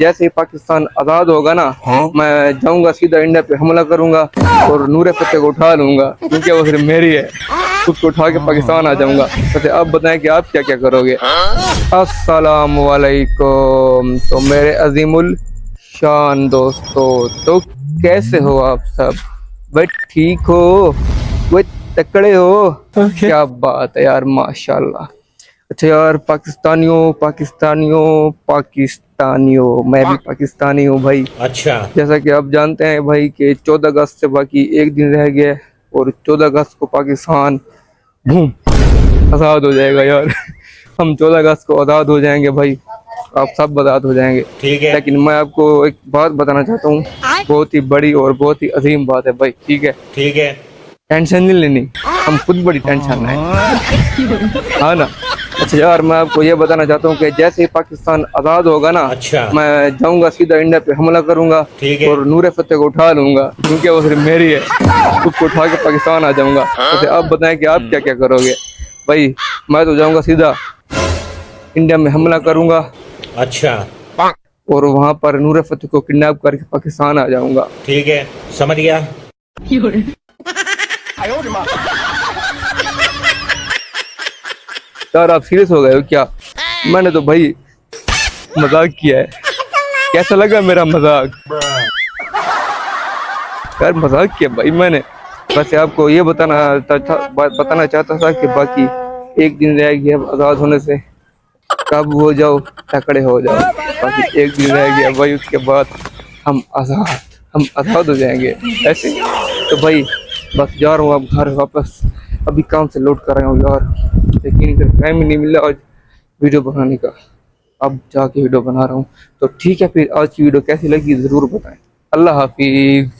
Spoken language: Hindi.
जैसे ही पाकिस्तान आजाद होगा ना, मैं जाऊंगा सीधा इंडिया पे हमला करूंगा और नूरे फतेह को उठा लूंगा, क्योंकि वो सिर्फ मेरी है। उसको उठा के पाकिस्तान आ जाऊंगा। वैसे अब बताएं कि आप क्या क्या करोगे। अस्सलाम वालेकुम। तो मेरे अजीमुल शान दोस्तों, तो कैसे हो आप सब? भाई ठीक हो? भाई तकड़े हो? क्या बात है यार, माशाल्लाह। अच्छा यार, पाकिस्तानियों, मैं भी पाकिस्तानी हूँ भाई। अच्छा। जैसा कि आप जानते हैं भाई कि 14 अगस्त से बाकी एक दिन रह गया है और 14 अगस्त को पाकिस्तान बूम आज़ाद हो जाएगा यार। हम 14 अगस्त को आज़ाद हो जाएंगे भाई, आप सब आज़ाद हो जाएंगे। ठीक है। लेकिन मैं आपको एक बात बताना चाहता हूँ, बहुत ही बड़ी और बहुत ही अजीम बात है भाई, ठीक है? ठीक है। टेंशन नहीं लेनी, हम खुद बड़ी टेंशन है, हाँ ना? अच्छा यार, मैं आपको ये बताना चाहता हूँ कि जैसे ही पाकिस्तान आज़ाद होगा ना, अच्छा। मैं जाऊंगा सीधा इंडिया पे हमला करूंगा ठीक है। और नूरे फतेह को उठा लूंगा, क्योंकि वो सिर्फ मेरी है। उसको उठा के पाकिस्तान आ जाऊंगा। वैसे आप बताएं कि आप क्या क्या करोगे भाई? मैं तो जाऊंगा सीधा इंडिया में हमला करूंगा अच्छा। और वहां पर नूरे फतेह को किडनैप करके पाकिस्तान आ जाऊंगा। ठीक है, समझ गया। यार आप सीरियस हो गए हो क्या? मैंने तो भाई मजाक किया है। कैसा लगा मेरा मजाक? यार मजाक किया भाई मैंने। वैसे आपको ये बताना चाहता था कि बाकी एक दिन रह गया अब आज़ाद होने से, कब हो जाओ, तकड़े हो जाओ। बाकी एक दिन रह गया भाई, उसके बाद हम आज़ाद हो जाएंगे ऐसे। तो भाई बस जा रहा हूँ अब घर वापस, अभी काम से लौट कर आया हूँ यार, लेकिन इधर टाइम ही नहीं मिला आज वीडियो बनाने का। अब जाके वीडियो बना रहा हूँ। तो ठीक है, फिर आज की वीडियो कैसी लगी ज़रूर बताएं। अल्लाह हाफिज़।